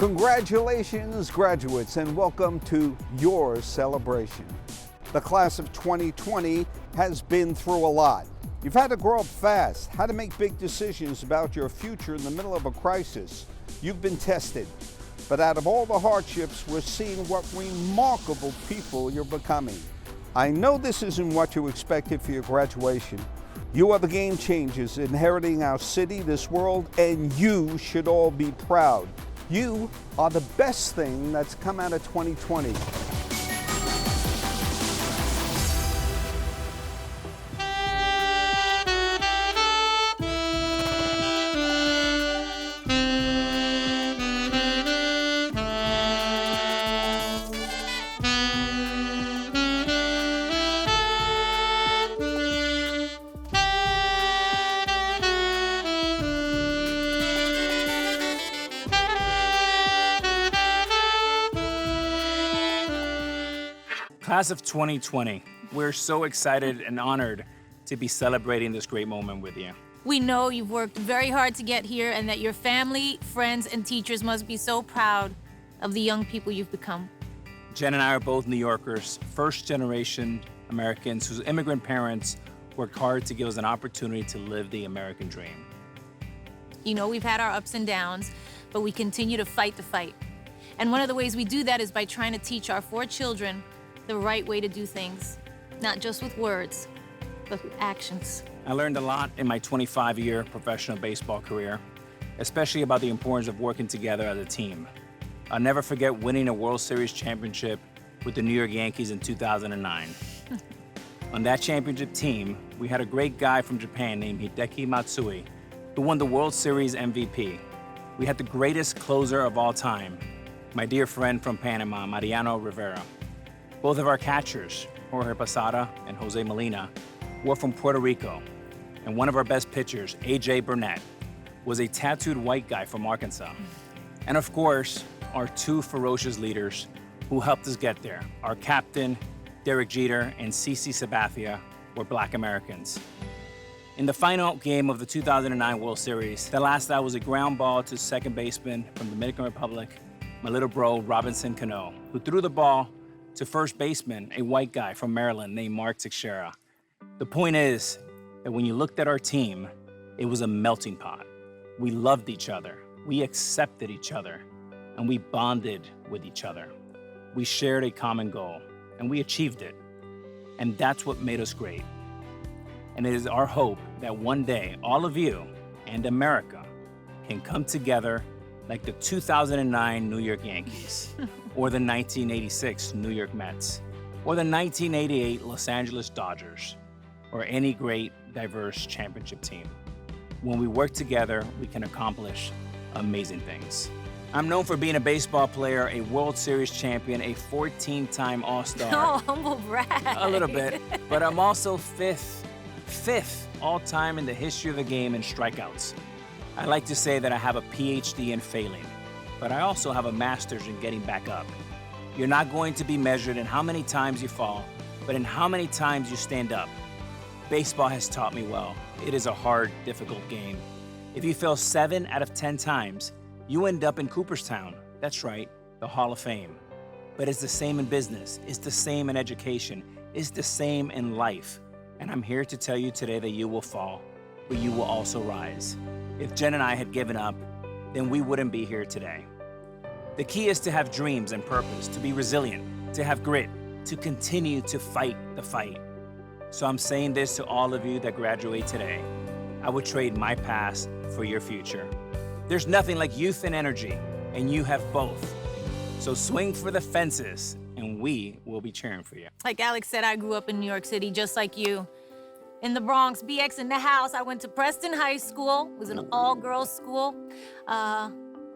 Congratulations, graduates, and welcome to your celebration. The class of 2020 has been through a lot. You've had to grow up fast, had to make big decisions about your future in the middle of a crisis. You've been tested. But out of all the hardships, we're seeing what remarkable people you're becoming. I know this isn't what you expected for your graduation. You are the game changers inheriting our city, this world, and you should all be proud. You are the best thing that's come out of 2020. Class of 2020, we're so excited and honored to be celebrating this great moment with you. We know you've worked very hard to get here and that your family, friends, and teachers must be so proud of the young people you've become. Jen and I are both New Yorkers, first-generation Americans whose immigrant parents worked hard to give us an opportunity to live the American dream. You know, we've had our ups and downs, but we continue to fight the fight. And one of the ways we do that is by trying to teach our 4 children the right way to do things, not just with words, but with actions. I learned a lot in my 25-year professional baseball career, especially about the importance of working together as a team. I'll never forget winning a World Series championship with the New York Yankees in 2009. On that championship team, we had a great guy from Japan named Hideki Matsui, who won the World Series MVP. We had the greatest closer of all time, my dear friend from Panama, Mariano Rivera. Both of our catchers, Jorge Posada and Jose Molina, were from Puerto Rico. And one of our best pitchers, A.J. Burnett, was a tattooed white guy from Arkansas. And of course, our 2 ferocious leaders who helped us get there. Our captain, Derek Jeter, and CeCe Sabathia were Black Americans. In the final game of the 2009 World Series, the last out was a ground ball to second baseman from the Dominican Republic, my little bro, Robinson Cano, who threw the ball to first baseman, a white guy from Maryland named Mark Teixeira. The point is that when you looked at our team, it was a melting pot. We loved each other, we accepted each other, and we bonded with each other. We shared a common goal, and we achieved it. And that's what made us great. And it is our hope that one day, all of you and America can come together like the 2009 New York Yankees, or the 1986 New York Mets, or the 1988 Los Angeles Dodgers, or any great, diverse championship team. When we work together, we can accomplish amazing things. I'm known for being a baseball player, a World Series champion, a 14-time All-Star. Oh, humble brag. A little bit, but I'm also fifth all-time in the history of the game in strikeouts. I like to say that I have a PhD in failing, but I also have a master's in getting back up. You're not going to be measured in how many times you fall, but in how many times you stand up. Baseball has taught me well. It is a hard, difficult game. If you fail 7 out of 10 times, you end up in Cooperstown. That's right, the Hall of Fame. But it's the same in business. It's the same in education. It's the same in life. And I'm here to tell you today that you will fall, but you will also rise. If Jen and I had given up, then we wouldn't be here today. The key is to have dreams and purpose, to be resilient, to have grit, to continue to fight the fight. So I'm saying this to all of you that graduate today. I would trade my past for your future. There's nothing like youth and energy, and you have both. So swing for the fences, and we will be cheering for you. Like Alex said, I grew up in New York City, just like you. In the Bronx, BX in the house. I went to Preston High School. It was an all-girls school.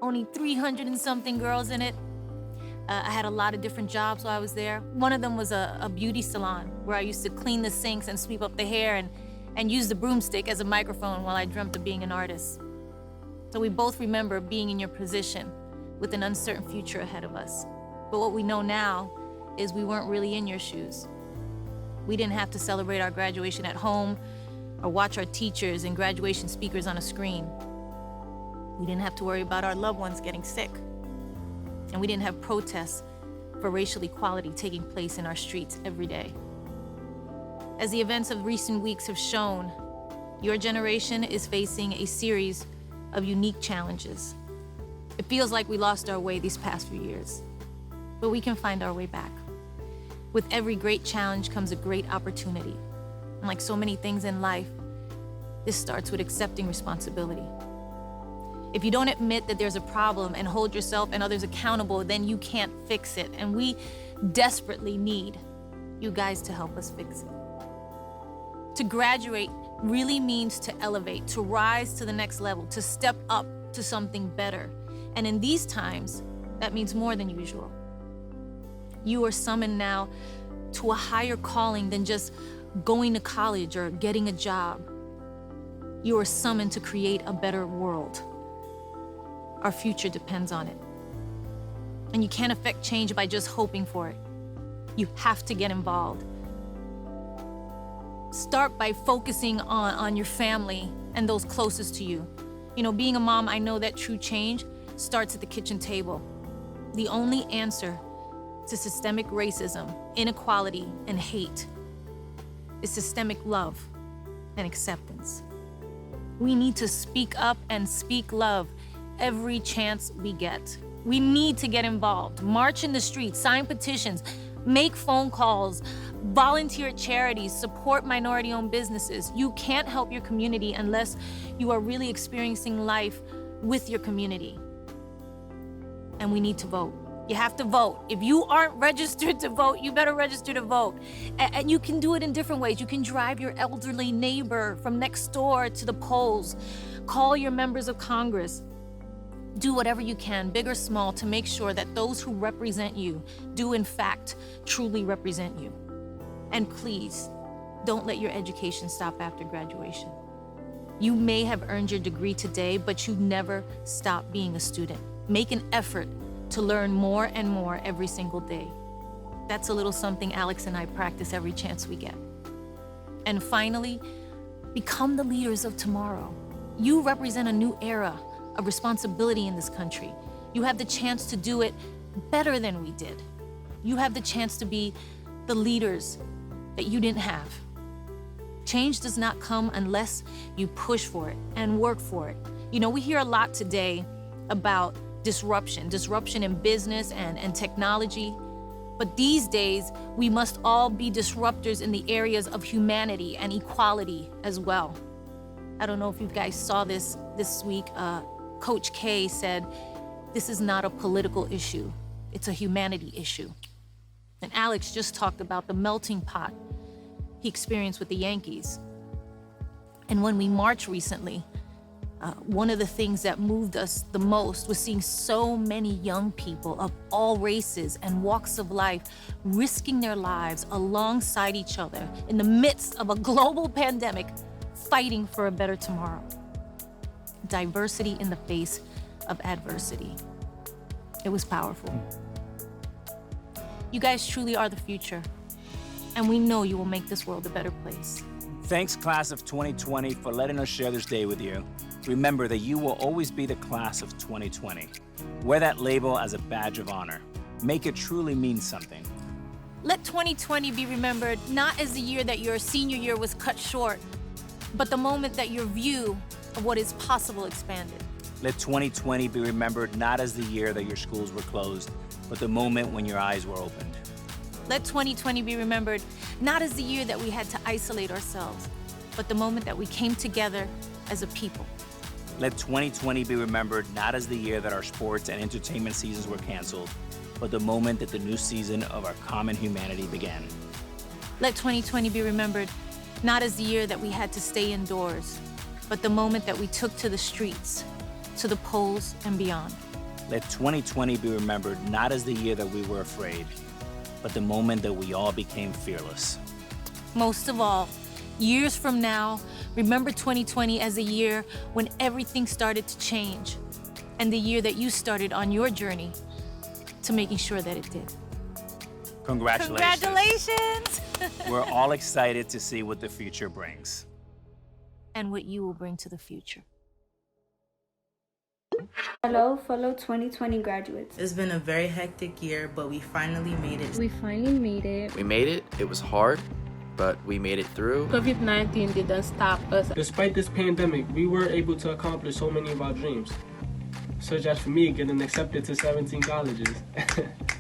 Only 300 and something girls in it. I had a lot of different jobs while I was there. One of them was a beauty salon where I used to clean the sinks and sweep up the hair and use the broomstick as a microphone while I dreamt of being an artist. So we both remember being in your position with an uncertain future ahead of us. But what we know now is we weren't really in your shoes. We didn't have to celebrate our graduation at home or watch our teachers and graduation speakers on a screen. We didn't have to worry about our loved ones getting sick. And we didn't have protests for racial equality taking place in our streets every day. As the events of recent weeks have shown, your generation is facing a series of unique challenges. It feels like we lost our way these past few years, but we can find our way back. With every great challenge comes a great opportunity. And like so many things in life, this starts with accepting responsibility. If you don't admit that there's a problem and hold yourself and others accountable, then you can't fix it. And we desperately need you guys to help us fix it. To graduate really means to elevate, to rise to the next level, to step up to something better. And in these times, that means more than usual. You are summoned now to a higher calling than just going to college or getting a job. You are summoned to create a better world. Our future depends on it. And you can't affect change by just hoping for it. You have to get involved. Start by focusing on your family and those closest to you. You know, being a mom, I know that true change starts at the kitchen table. The only answer to systemic racism, inequality, and hate is systemic love and acceptance. We need to speak up and speak love every chance we get. We need to get involved, march in the streets, sign petitions, make phone calls, volunteer at charities, support minority-owned businesses. You can't help your community unless you are really experiencing life with your community. And we need to vote. You have to vote. If you aren't registered to vote, you better register to vote. And you can do it in different ways. You can drive your elderly neighbor from next door to the polls. Call your members of Congress. Do whatever you can, big or small, to make sure that those who represent you do in fact truly represent you. And please, don't let your education stop after graduation. You may have earned your degree today, but you never stop being a student. Make an effort to learn more and more every single day. That's a little something Alex and I practice every chance we get. And finally, become the leaders of tomorrow. You represent a new era of responsibility in this country. You have the chance to do it better than we did. You have the chance to be the leaders that you didn't have. Change does not come unless you push for it and work for it. You know, we hear a lot today about disruption in business and technology. But these days, we must all be disruptors in the areas of humanity and equality as well. I don't know if you guys saw this week. Coach K said, this is not a political issue, it's a humanity issue. And Alex just talked about the melting pot he experienced with the Yankees. And when we marched recently, one of the things that moved us the most was seeing so many young people of all races and walks of life risking their lives alongside each other in the midst of a global pandemic, fighting for a better tomorrow. Diversity in the face of adversity. It was powerful. You guys truly are the future, and we know you will make this world a better place. Thanks, class of 2020, for letting us share this day with you. Remember that you will always be the class of 2020. Wear that label as a badge of honor. Make it truly mean something. Let 2020 be remembered not as the year that your senior year was cut short, but the moment that your view of what is possible expanded. Let 2020 be remembered not as the year that your schools were closed, but the moment when your eyes were opened. Let 2020 be remembered not as the year that we had to isolate ourselves, but the moment that we came together as a people. Let 2020 be remembered not as the year that our sports and entertainment seasons were canceled, but the moment that the new season of our common humanity began. Let 2020 be remembered not as the year that we had to stay indoors, but the moment that we took to the streets, to the polls and beyond. Let 2020 be remembered not as the year that we were afraid, but the moment that we all became fearless. Most of all, years from now, remember 2020 as a year when everything started to change, and the year that you started on your journey to making sure that it did. Congratulations. Congratulations! We're all excited to see what the future brings. And what you will bring to the future. Hello, fellow 2020 graduates. It's been a very hectic year, but we finally made it. We finally made it. We made it. It was hard, but we made it through. COVID-19 didn't stop us. Despite this pandemic, we were able to accomplish so many of our dreams, such as for me, getting accepted to 17 colleges.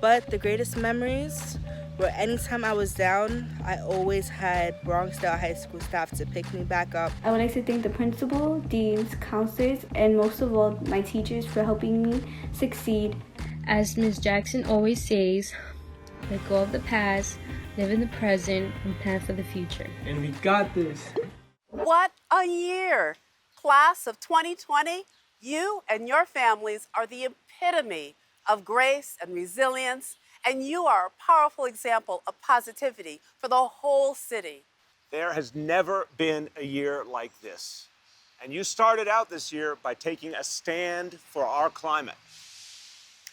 But the greatest memories were anytime I was down, I always had Bronxdale High School staff to pick me back up. I would like to thank the principal, deans, counselors, and most of all, my teachers for helping me succeed. As Ms. Jackson always says, let go of the past, live in the present, and plan for the future. And we got this. What a year! Class of 2020, you and your families are the epitome of grace and resilience, and you are a powerful example of positivity for the whole city. There has never been a year like this. And you started out this year by taking a stand for our climate.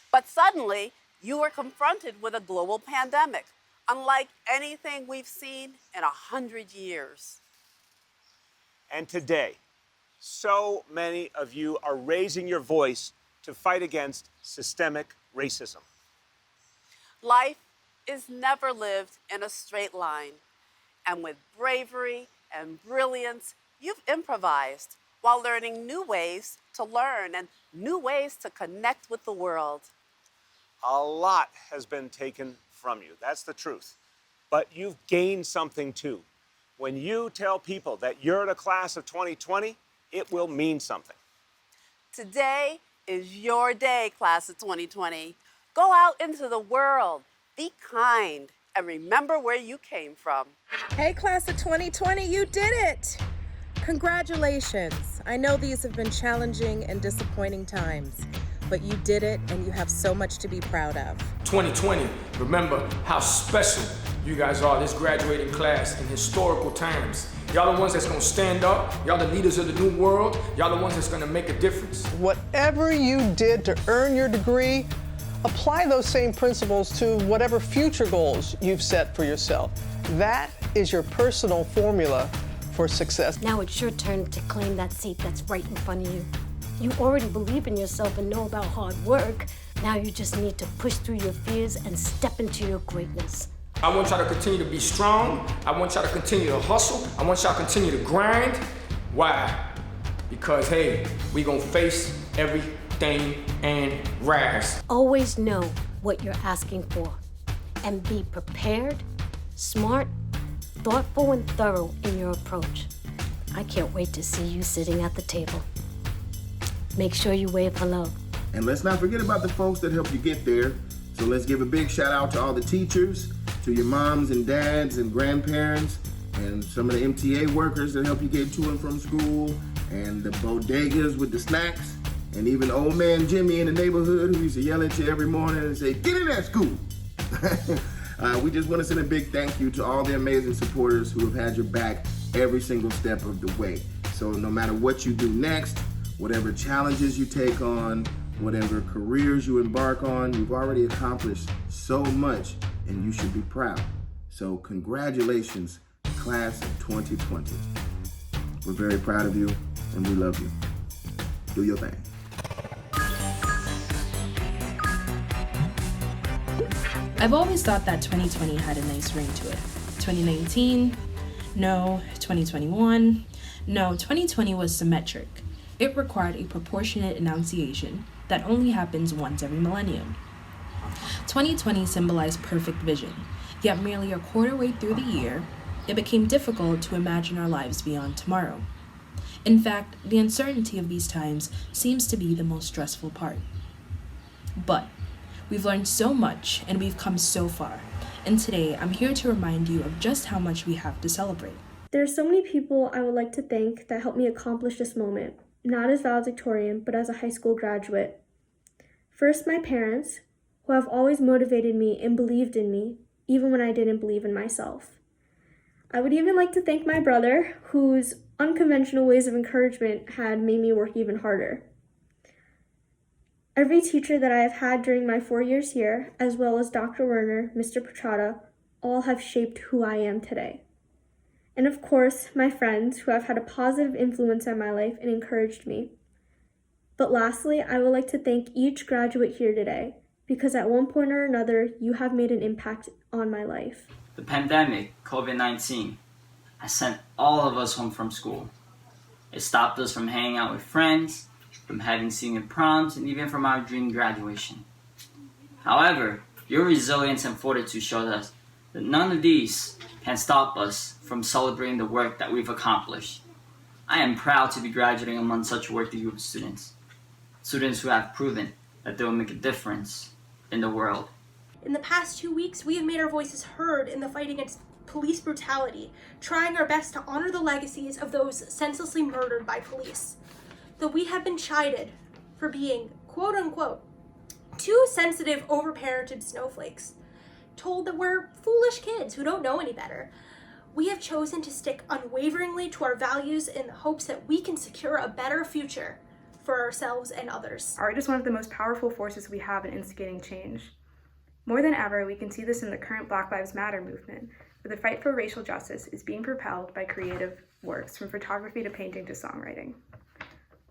But suddenly, you were confronted with a global pandemic, unlike anything we've seen in 100 years. And today, so many of you are raising your voice to fight against systemic racism. Life is never lived in a straight line. And with bravery and brilliance, you've improvised while learning new ways to learn and new ways to connect with the world. A lot has been taken from you, that's the truth. But you've gained something too. When you tell people that you're the class of 2020, it will mean something. Today is your day, class of 2020. Go out into the world, be kind, and remember where you came from. Hey, class of 2020, you did it! Congratulations. I know these have been challenging and disappointing times, but you did it and you have so much to be proud of. 2020, remember how special you guys are, this graduating class in historical times. Y'all the ones that's gonna stand up. Y'all the leaders of the new world. Y'all the ones that's gonna make a difference. Whatever you did to earn your degree, apply those same principles to whatever future goals you've set for yourself. That is your personal formula for success. Now it's your turn to claim that seat that's right in front of you. You already believe in yourself and know about hard work. Now you just need to push through your fears and step into your greatness. I want y'all to continue to be strong. I want y'all to continue to hustle. I want y'all to continue to grind. Why? Because, hey, we gonna face everything and rise. Always know what you're asking for and be prepared, smart, thoughtful, and thorough in your approach. I can't wait to see you sitting at the table. Make sure you wave hello. And let's not forget about the folks that helped you get there. So let's give a big shout out to all the teachers, to your moms and dads and grandparents, and some of the MTA workers that help you get to and from school, and the bodegas with the snacks, and even old man Jimmy in the neighborhood who used to yell at you every morning and say, "Get in that school." We just want to send a big thank you to all the amazing supporters who have had your back every single step of the way. So no matter what you do next, whatever challenges you take on, whatever careers you embark on, you've already accomplished so much and you should be proud. So congratulations, class of 2020. We're very proud of you and we love you. Do your thing. I've always thought that 2020 had a nice ring to it. 2019, no. 2021, no. 2020 was symmetric. It required a proportionate enunciation that only happens once every millennium. 2020 symbolized perfect vision, yet merely a quarter way through the year, it became difficult to imagine our lives beyond tomorrow. In fact, the uncertainty of these times seems to be the most stressful part. But we've learned so much and we've come so far, and today I'm here to remind you of just how much we have to celebrate. There are so many people I would like to thank that helped me accomplish this moment, not as valedictorian, but as a high school graduate. First, my parents, who have always motivated me and believed in me, even when I didn't believe in myself. I would even like to thank my brother, whose unconventional ways of encouragement had made me work even harder. Every teacher that I have had during my 4 years here, as well as Dr. Werner, Mr. Petrata, all have shaped who I am today. And of course, my friends who have had a positive influence on my life and encouraged me. But lastly, I would like to thank each graduate here today, because at one point or another, you have made an impact on my life. The pandemic, COVID-19, has sent all of us home from school. It stopped us from hanging out with friends, from having senior proms, and even from our dream graduation. However, your resilience and fortitude showed us that none of these can stop us from celebrating the work that we've accomplished. I am proud to be graduating among such a worthy group of students. Students who have proven that they will make a difference in the world. In the past 2 weeks, we have made our voices heard in the fight against police brutality, trying our best to honor the legacies of those senselessly murdered by police. Though we have been chided for being, quote unquote, too sensitive, overparented snowflakes, told that we're foolish kids who don't know any better, we have chosen to stick unwaveringly to our values in the hopes that we can secure a better future for ourselves and others. Art is one of the most powerful forces we have in instigating change. More than ever, we can see this in the current Black Lives Matter movement, where the fight for racial justice is being propelled by creative works, from photography to painting to songwriting.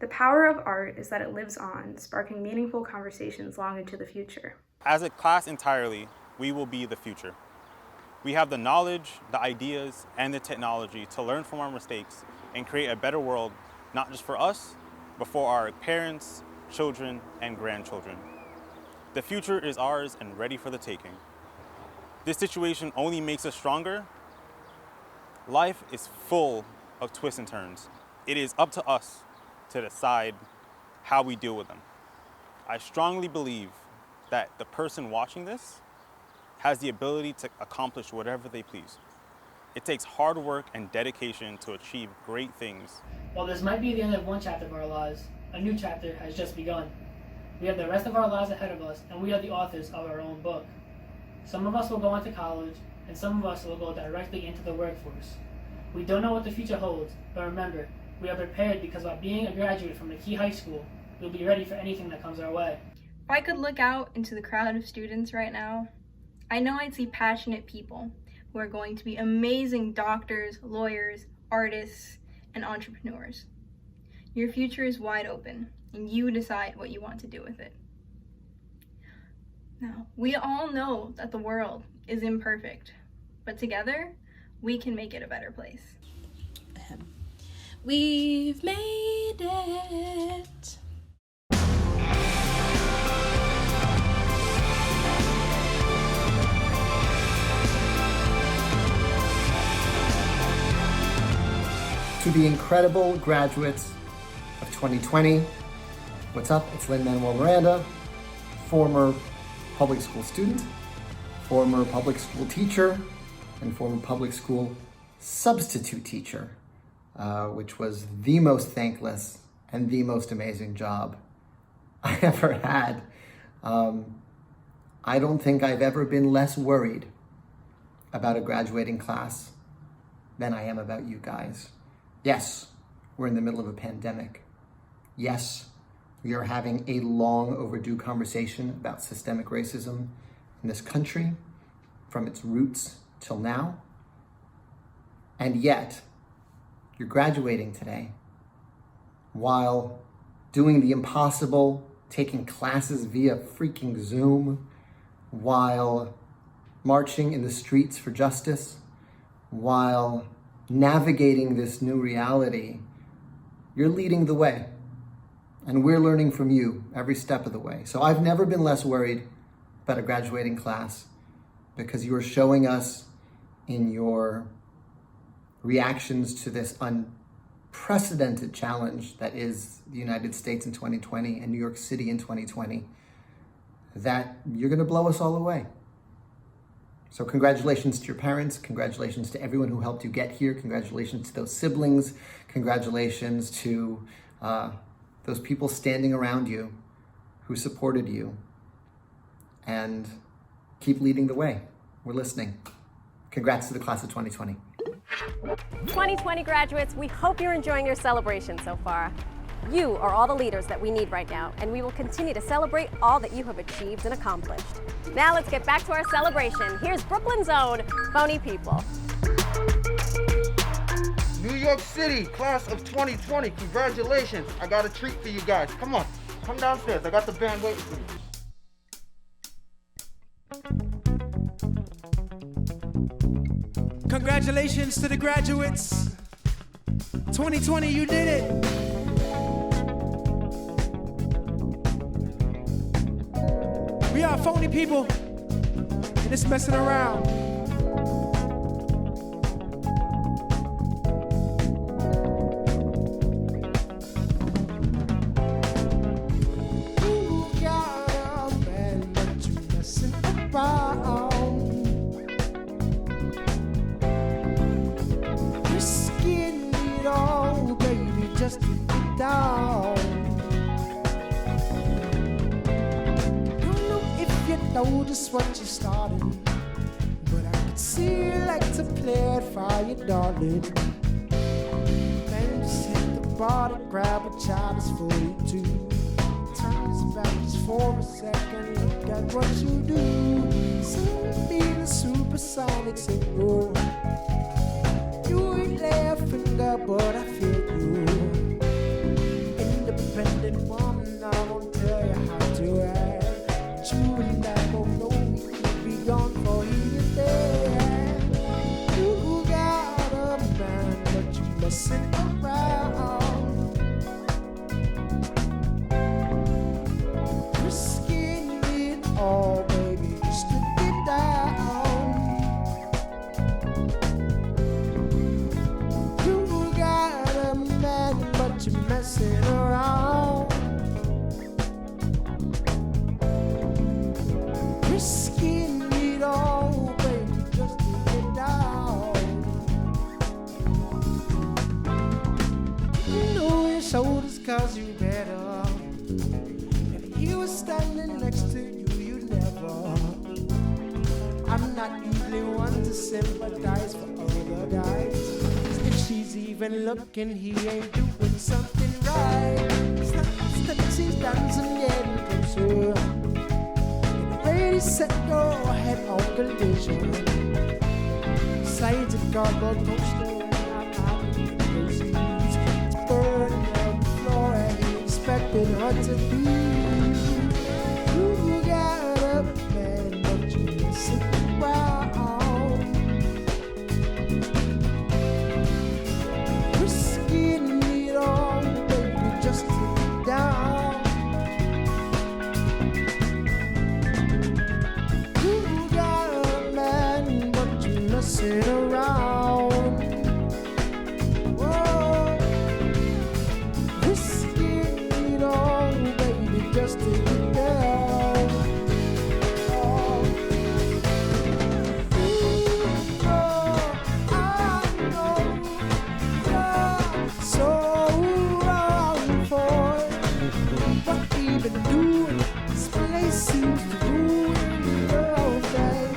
The power of art is that it lives on, sparking meaningful conversations long into the future. As a class entirely, we will be the future. We have the knowledge, the ideas, and the technology to learn from our mistakes and create a better world, not just for us, but for our parents, children, and grandchildren. The future is ours and ready for the taking. This situation only makes us stronger. Life is full of twists and turns. It is up to us to decide how we deal with them. I strongly believe that the person watching this has the ability to accomplish whatever they please. It takes hard work and dedication to achieve great things. While this might be the end of one chapter of our lives, a new chapter has just begun. We have the rest of our lives ahead of us, and we are the authors of our own book. Some of us will go on to college, and some of us will go directly into the workforce. We don't know what the future holds, but remember, we are prepared because by being a graduate from a key high school, we'll be ready for anything that comes our way. If I could look out into the crowd of students right now, I know I'd see passionate people who are going to be amazing doctors, lawyers, artists, and entrepreneurs. Your future is wide open, and you decide what you want to do with it. Now, we all know that the world is imperfect, but together, we can make it a better place. We've made it. To the incredible graduates of 2020, what's up? It's Lin-Manuel Miranda, former public school student, former public school teacher, and former public school substitute teacher, which was the most thankless and the most amazing job I ever had. I don't think I've ever been less worried about a graduating class than I am about you guys. Yes, we're in the middle of a pandemic. Yes, we are having a long overdue conversation about systemic racism in this country, from its roots till now. And yet, you're graduating today while doing the impossible, taking classes via freaking Zoom, while marching in the streets for justice, while navigating this new reality. You're leading the way, and we're learning from you every step of the way. So I've never been less worried about a graduating class, because you are showing us in your reactions to this unprecedented challenge that is the United States in 2020 and New York City in 2020, that you're going to blow us all away. So congratulations to your parents, congratulations to everyone who helped you get here, congratulations to those siblings, congratulations to those people standing around you who supported you, and keep leading the way. We're listening. Congrats to the class of 2020. 2020 graduates, we hope you're enjoying your celebration so far. You are all the leaders that we need right now, and we will continue to celebrate all that you have achieved and accomplished. Now let's get back to our celebration. Here's Brooklyn's own Phony People. New York City, class of 2020, congratulations. I got a treat for you guys. Come on. Come downstairs. I got the band waiting for you. Congratulations to the graduates. 2020, you did it. We are phony people, and it's messing around. Notice what you started, but I could see you like to play it for you, darling. Then just hit the bar to grab a child is for you too. Turn this back just for a second, look at what you do. Send me the supersonic signal. You ain't laughing, girl, but I feel you. Independent woman, I won't tell you how to act. You and I both know we could be gone for either day. You got a man, but you messing around. Risking it all, baby, just to get down. You got a man, but you messing around. Risking it all, baby, just to get down. You know your shoulders cause you better. If he was standing next to you, you'd never. I'm not usually one to sympathize for other guys. If she's even looking, he ain't doing something right. Step, she's dancing, getting closer. Ready, set, go ahead on collision. Sides of cardboard coaster, I'm out in the places. It's burning up the floor and he expected her to be. You got a man, but you listen around. Risking it all, baby, just to get down. Sit around. Whoa. Risking it all, baby, just to get down. Oh. Ooh, oh, I know you're so wrong for what we've been doing. This place seems to ruin the whole day.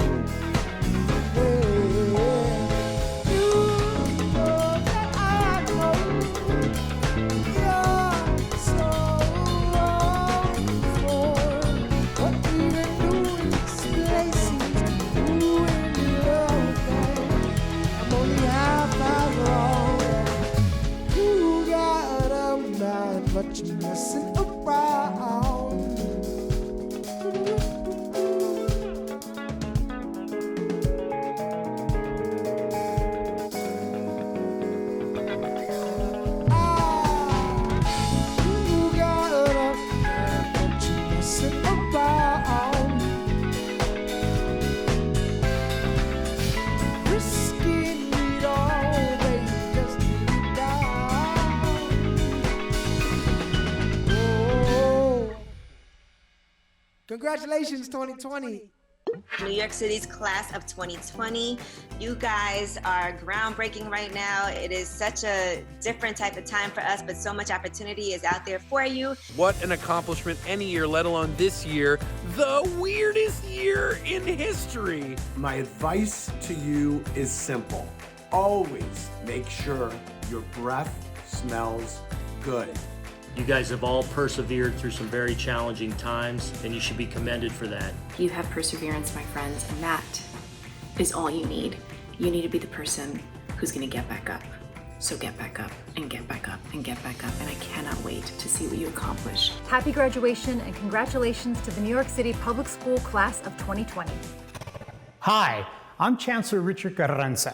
But you're messing around. You got a man, but you're messing around. Risking it all, baby, just to get down. Congratulations, 2020. New York City's class of 2020. You guys are groundbreaking right now. It is such a different type of time for us, but so much opportunity is out there for you. What an accomplishment any year, let alone this year, the weirdest year in history. My advice to you is simple. Always make sure your breath smells good. You guys have all persevered through some very challenging times, and you should be commended for that. You have perseverance, my friends, and that is all you need. You need to be the person who's going to get back up. So get back up and get back up and get back up, and I cannot wait to see what you accomplish. Happy graduation and congratulations to the New York City Public School Class of 2020. Hi, I'm Chancellor Richard Carranza.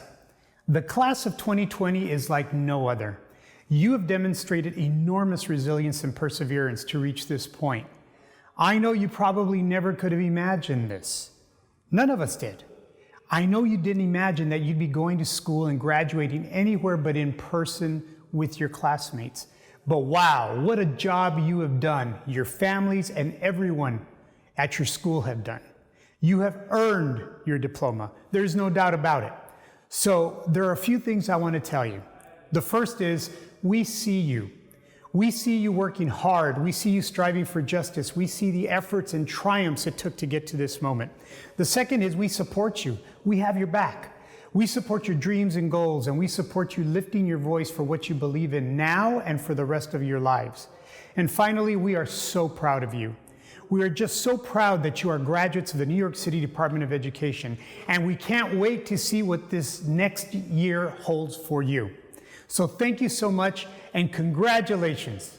The Class of 2020 is like no other. You have demonstrated enormous resilience and perseverance to reach this point. I know you probably never could have imagined this. None of us did. I know you didn't imagine that you'd be going to school and graduating anywhere but in person with your classmates. But wow, what a job you have done, your families and everyone at your school have done. You have earned your diploma. There's no doubt about it. So there are a few things I want to tell you. The first is, we see you. We see you working hard. We see you striving for justice. We see the efforts and triumphs it took to get to this moment. The second is, we support you. We have your back. We support your dreams and goals, and we support you lifting your voice for what you believe in now and for the rest of your lives. And finally, we are so proud of you. We are just so proud that you are graduates of the New York City Department of Education, and we can't wait to see what this next year holds for you. So thank you so much, and congratulations.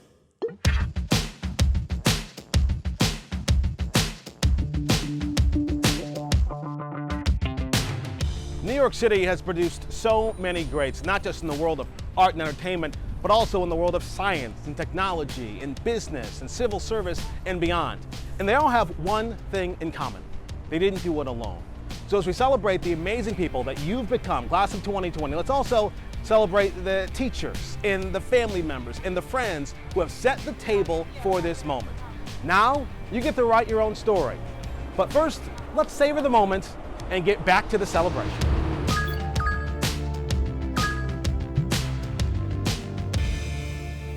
New York City has produced so many greats, not just in the world of art and entertainment, but also in the world of science and technology, in business and civil service and beyond. And they all have one thing in common: they didn't do it alone. So as we celebrate the amazing people that you've become, Class of 2020, let's also celebrate the teachers and the family members and the friends who have set the table for this moment. Now, you get to write your own story. But first, let's savor the moment and get back to the celebration.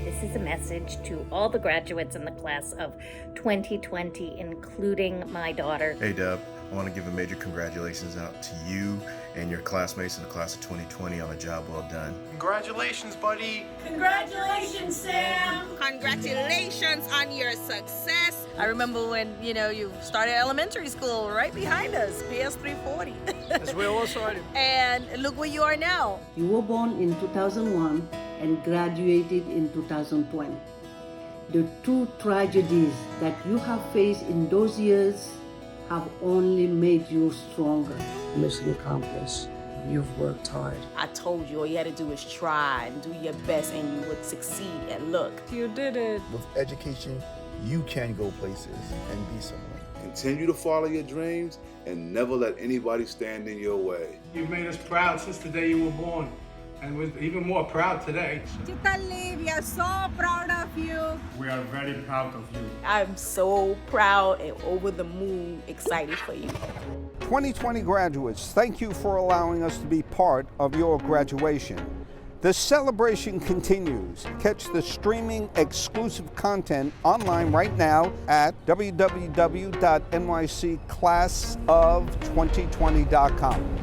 This is a message to all the graduates in the class of 2020, including my daughter. Hey Deb, I want to give a major congratulations out to you and your classmates in the class of 2020 on a job well done. Congratulations, buddy. Congratulations, Sam. Congratulations on your success. I remember when, you started elementary school right behind us, PS 340. That's where it all started. And look where you are now. You were born in 2001 and graduated in 2020. The two tragedies that you have faced in those years have only made you stronger. Mission accomplished. You've worked hard. I told you all you had to do is try and do your best and you would succeed. And look, you did it. With education, you can go places and be someone. Continue to follow your dreams and never let anybody stand in your way. You've made us proud since the day you were born, and we're even more proud today. Tita Liv, we are so proud of you. We are very proud of you. I'm so proud and over the moon excited for you. 2020 graduates, thank you for allowing us to be part of your graduation. The celebration continues. Catch the streaming exclusive content online right now at www.nycclassof2020.com.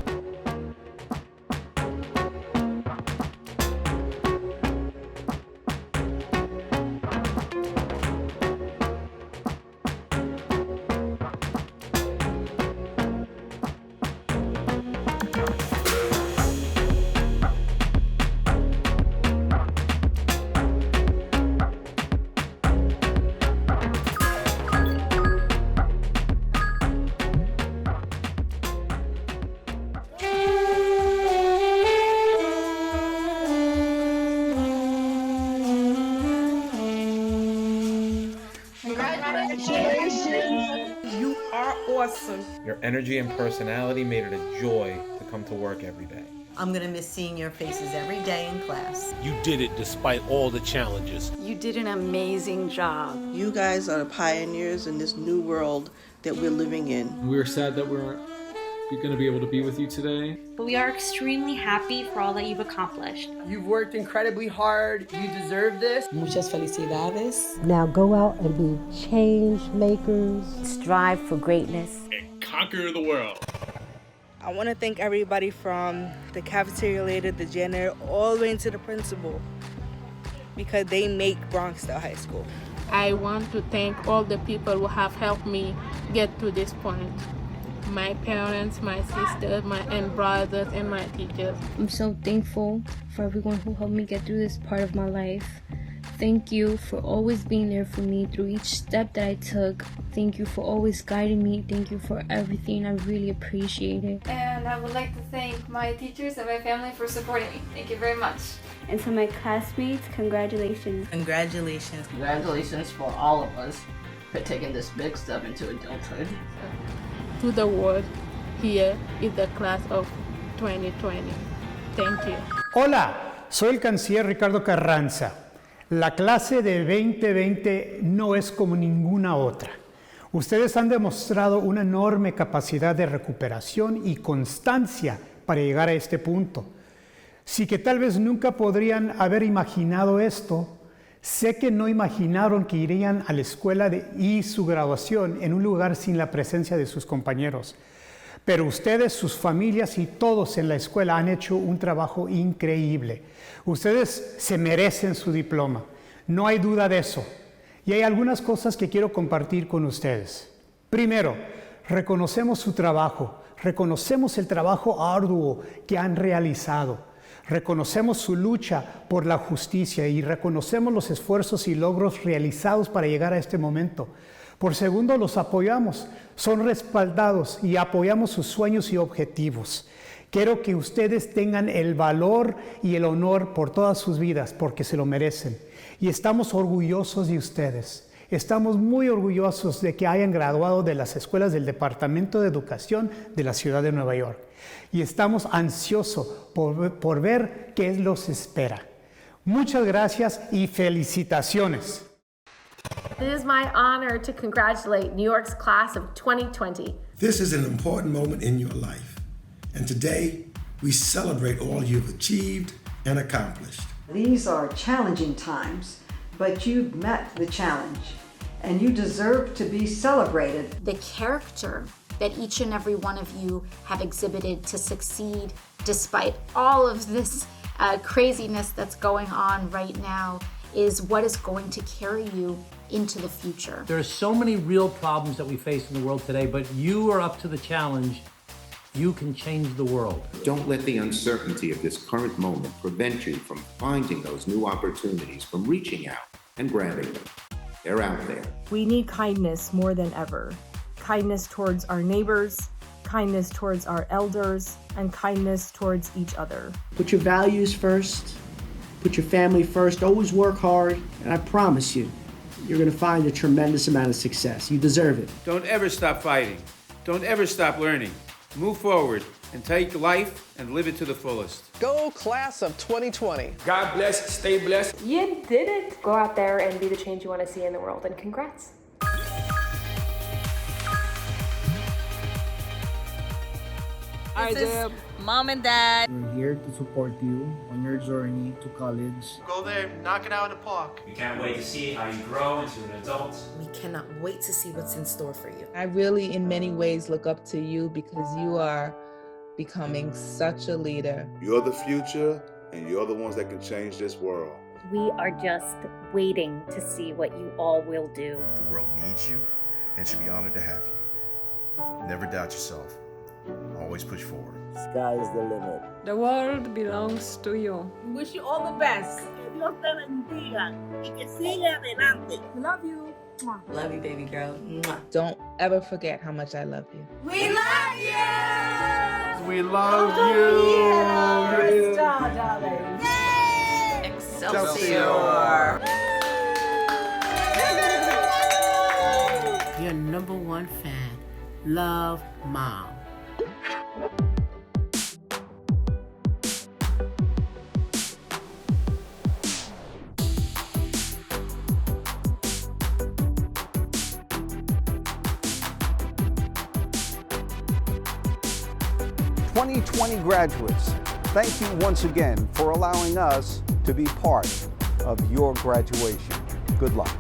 You are awesome. Your energy and personality made it a joy to come to work every day. I'm gonna miss seeing your faces every day in class. You did it despite all the challenges. You did an amazing job. You guys are the pioneers in this new world that we're living in. We're sad that we're going to be able to be with you today. But we are extremely happy for all that you've accomplished. You've worked incredibly hard. You deserve this. Muchas felicidades. Now go out and be change makers. Strive for greatness. And conquer the world. I want to thank everybody from the cafeteria lady, the janitor, all the way into the principal, because they make Bronxdale High School. I want to thank all the people who have helped me get to this point. my parents, my sisters, and brothers, and my teachers. I'm so thankful for everyone who helped me get through this part of my life. Thank you for always being there for me through each step that I took. Thank you for always guiding me. Thank you for everything. I really appreciate it. And I would like to thank my teachers and my family for supporting me. Thank you very much. And to my classmates, congratulations. Congratulations. Congratulations for all of us for taking this big step into adulthood. To the world, here is the class of 2020. Thank you. Hola, soy el canciller Ricardo Carranza. La clase de 2020 no es como ninguna otra. Ustedes han demostrado una enorme capacidad de recuperación y constancia para llegar a este punto. Sí que tal vez nunca podrían haber imaginado esto. Sé que no imaginaron que irían a la escuela y su graduación en un lugar sin la presencia de sus compañeros. Pero ustedes, sus familias y todos en la escuela han hecho un trabajo increíble. Ustedes se merecen su diploma, no hay duda de eso. Y hay algunas cosas que quiero compartir con ustedes. Primero, reconocemos su trabajo, reconocemos el trabajo arduo que han realizado. Reconocemos su lucha por la justicia y reconocemos los esfuerzos y logros realizados para llegar a este momento. Por segundo, los apoyamos, son respaldados y apoyamos sus sueños y objetivos. Quiero que ustedes tengan el valor y el honor por todas sus vidas, porque se lo merecen. Y estamos orgullosos de ustedes. Estamos muy orgullosos de que hayan graduado de las escuelas del Departamento de Educación de la ciudad de Nueva York. Y estamos ansiosos por ver qué los espera. Muchas gracias y felicitaciones. It is my honor to congratulate New York's class of 2020. This is an important moment in your life, and today we celebrate all you've achieved and accomplished. These are challenging times, but you've met the challenge, and you deserve to be celebrated. The character that each and every one of you have exhibited to succeed despite all of this craziness that's going on right now is what is going to carry you into the future. There are so many real problems that we face in the world today, but you are up to the challenge. You can change the world. Don't let the uncertainty of this current moment prevent you from finding those new opportunities, from reaching out and grabbing them. They're out there. We need kindness more than ever. Kindness towards our neighbors, kindness towards our elders, and kindness towards each other. Put your values first. Put your family first. Always work hard, and I promise you, you're going to find a tremendous amount of success. You deserve it. Don't ever stop fighting. Don't ever stop learning. Move forward and take life and live it to the fullest. Go class of 2020. God bless, stay blessed. You did it. Go out there and be the change you want to see in the world, and congrats. Hi, Deb. Mom and Dad. We're here to support you on your journey to college. Go there, knock it out of the park. We can't wait to see how you grow into an adult. We cannot wait to see what's in store for you. I really, in many ways, look up to you because you are becoming such a leader. You're the future, and you're the ones that can change this world. We are just waiting to see what you all will do. The world needs you and should be honored to have you. Never doubt yourself. Always push forward. Sky's the limit. The world belongs to you. We wish you all the best. Que Dios te bendiga y que siga adelante. Love you. Love you, baby girl. Don't ever forget how much I love you. We love you. We love you. Yeah, great job, darling. Yay! Excelsior. Your #1 fan. Love, Mom. .2020 graduates, thank you once again for allowing us to be part of your graduation. Good luck.